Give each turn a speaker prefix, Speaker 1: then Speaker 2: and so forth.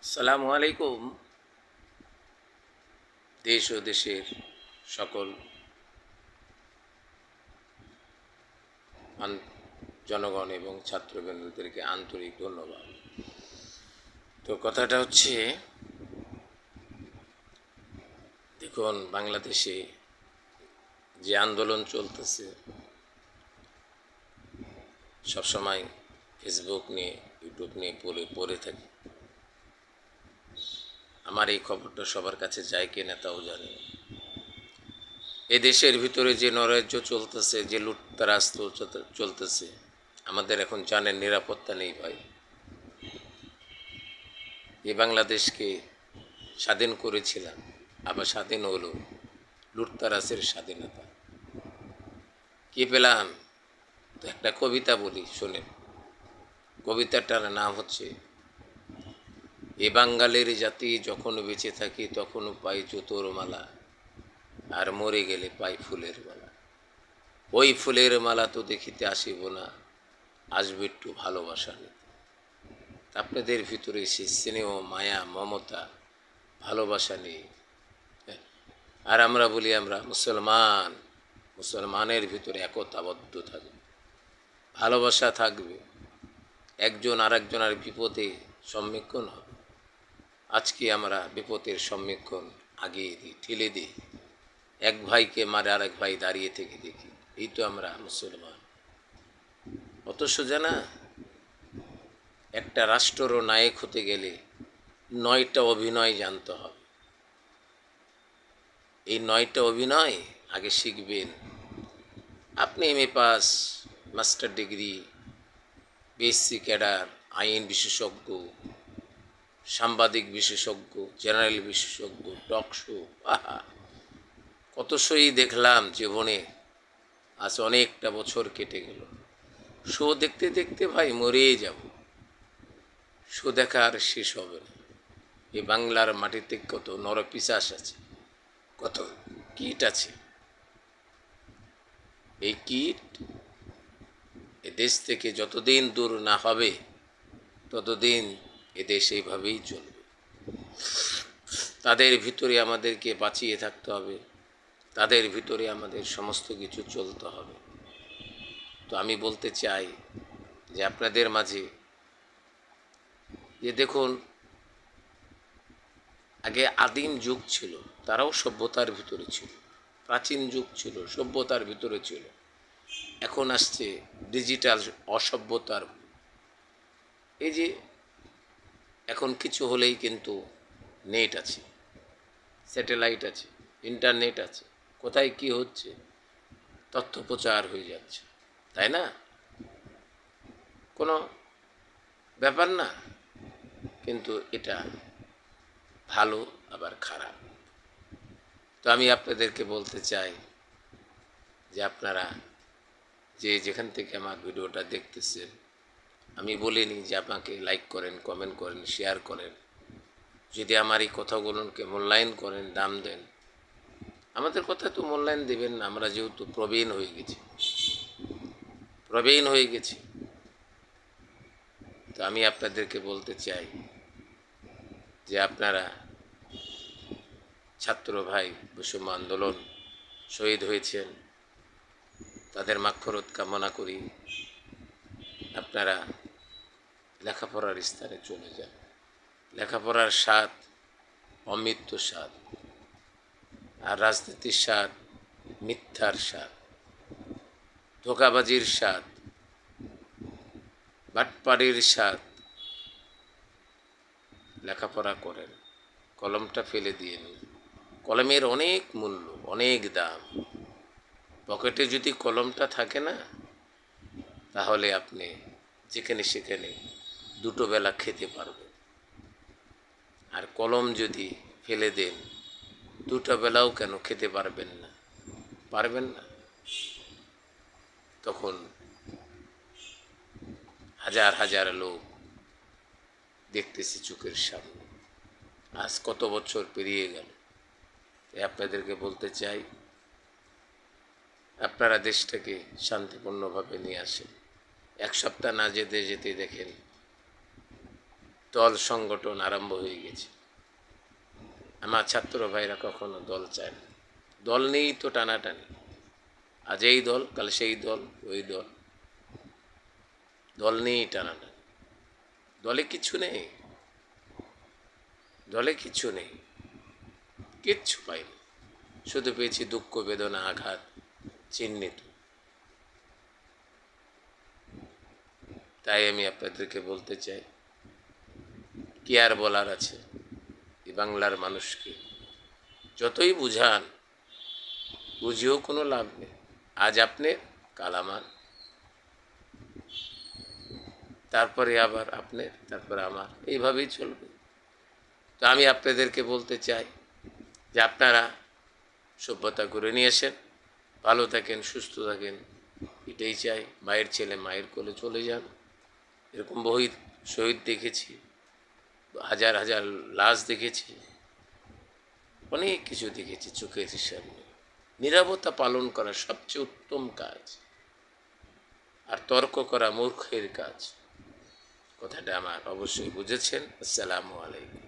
Speaker 1: আসসালামু আলাইকুম। দেশ ও দেশের সকল জনগণ এবং ছাত্রবৃন্দদেরকে আন্তরিক ধন্যবাদ। তো কথাটা হচ্ছে, দেখুন বাংলাদেশে যে আন্দোলন চলতেছে, সবসময় ফেসবুক নিয়ে ইউটিউব নিয়ে পড়ে থাকি। আমার এই খবরটা সবার কাছে যায় কিনা তাও জানি না। এ দেশের ভিতরে যে নৈরাজ্য চলতেছে, যে লুটতরাজ চলতেছে, আমাদের এখন জানের নিরাপত্তা নেই ভাই। এই বাংলাদেশকে স্বাধীন করেছিলাম, আবার স্বাধীন হলো লুটতরাজের স্বাধীনতা। কি পেলাম? তো একটা কবিতা বলি, শোনেন। কবিতাটার নাম হচ্ছে, এ বাঙালির জাতি যখন বেঁচে থাকি তখনও পাই জুতোর মালা, আর মরে গেলে পাই ফুলের মালা। ওই ফুলের মালা তো দেখিতে আসিব না, আসবে একটু ভালোবাসা নিতে। আপনাদের ভিতরে সেই স্নেহ, মায়া, মমতা, ভালোবাসা নেই। আর আমরা বলি আমরা মুসলমান, মুসলমানের ভিতরে একতাবদ্ধ থাকবে, ভালোবাসা থাকবে, একজন আরেকজনের বিপদে সম্মুখীন হবে। আজকে আমরা বিপদের সম্মুখীন আগিয়ে দিই, ঠেলে দিই, এক ভাইকে মারে আরেক ভাই দাঁড়িয়ে থেকে দেখি। এই তো আমরা মুসলমান। অত সোজা না। একটা রাষ্ট্ররও নায়ক হতে গেলে 9টা অভিনয় জানতে হবে। এই 9টা অভিনয় আগে শিখবেন। আপনি MA pass, master degree, BSc cadre, আইন বিশেষজ্ঞ, সাংবাদিক বিশেষজ্ঞ, জেনারেল বিশেষজ্ঞ, টক শো, আহা কত শোই দেখলাম জীবনে। আজ অনেকটা বছর কেটে গেল। শো দেখতে দেখতে ভাই মরেই যাব। শো দেখা আর শেষ হবে না। এই বাংলার মাটিতে কত নরপিশাচ আছে, কত কীট আছে। এই কীট এ দেশ থেকে যতদিন দূর না হবে ততদিন এ দেশ এইভাবেই চলবে। তাদের ভিতরে আমাদেরকে বাঁচিয়ে থাকতে হবে, তাদের ভিতরে আমাদের সমস্ত কিছু চলতে হবে। তো আমি বলতে চাই যে আপনাদের মাঝে, যে দেখুন আগে আদিম যুগ ছিল, তারাও সভ্যতার ভিতরে ছিল, প্রাচীন যুগ ছিল, সভ্যতার ভিতরে ছিল। এখন আসছে ডিজিটাল অসভ্যতার। এই যে এখন কিছু হলেই কিন্তু নেট আছে, স্যাটেলাইট আছে, ইন্টারনেট আছে, কোথায় কি হচ্ছে তথ্য প্রচার হয়ে যাচ্ছে, তাই না? কোনো ব্যাপার না। কিন্তু এটা ভালো আবার খারাপ। তো আমি আপনাদেরকে বলতে চাই যে আপনারা যে যেখান থেকে আমার ভিডিওটা দেখতেছেন, আমি বলিনি যে আমাকে লাইক করেন, কমেন্ট করেন, শেয়ার করেন। যদি আমার এই কথাগুলোকে মূল্যায়ন করেন, দাম দেন। আমাদের কথা তো মূল্যায়ন দেবেন না, আমরা যেহেতু প্রবীণ হয়ে গেছি। তো আমি আপনাদেরকে বলতে চাই যে আপনারা ছাত্র ভাই বৈষম্য আন্দোলন শহীদ হয়েছেন, তাদের মাগফিরাত কামনা করি। আপনারা লেখাপড়ার স্থানে চলে যান। লেখাপড়ার স্বাদ অমৃত্যুর স্বাদ, আর রাজনীতির স্বাদ মিথ্যার স্বাদ, ধোঁকাবাজির স্বাদ, বাটপাড়ির স্বাদ। লেখাপড়া করেন, কলমটা ফেলে দিয়ে নিন। কলমের অনেক মূল্য, অনেক দাম। পকেটে যদি কলমটা থাকে না, তাহলে আপনি যেখানে সেখানে দুটো বেলা খেতে পারবেন। আর কলম যদি ফেলে দেন, দুটো বেলাও কেন খেতে পারবেন না। তখন হাজার হাজার লোক দেখতেছি চোখের সামনে। আজ কত বছর পেরিয়ে গেল। তাই আপনাদেরকে বলতে চাই, আপনারা দেশটাকে শান্তিপূর্ণভাবে নিয়ে আসেন। এক সপ্তাহ না যেতে যেতে দেখেন দল সংগঠন আরম্ভ হয়ে গেছে। আমার ছাত্র ভাইরা কখনো দল চায় না, দল নেই তো টানাটানি, আজ এই দল কাল সেই দল, ওই দল, দল নেই টানাটানি। দলে কিছু নেই, দলে কিছু নেই, কিচ্ছু পাইনি, শুধু পেয়েছি দুঃখ, বেদনা, আঘাত চিহ্নিত। তাই আমি আপনাদেরকে বলতে চাই, কি আর বলার আছে এই বাংলার মানুষকে? যতই বুঝান, বুঝিয়েও কোনো লাভ নেই। আজ আপনি, কাল আমার, তারপরে আবার আপনি, তারপরে আমার, এইভাবেই চলবে। তো আমি আপনাদেরকে বলতে চাই যে আপনারা সভ্যতা করে নিয়ে আসেন, ভালো থাকেন, সুস্থ থাকেন, এটাই চাই। মায়ের ছেলে মায়ের কোলে চলে যান। এরকম বহু শহীদ দেখেছি, হাজার হাজার লাশ দেখেছি, অনেক কিছু দেখেছি চোখের সামনে। নীরবতা পালন করা সবচেয়ে উত্তম কাজ, আর তর্ক করা মূর্খের কাজ। কথাটা আমার অবশ্যই বুঝেছেন। আসসালামু আলাইকুম।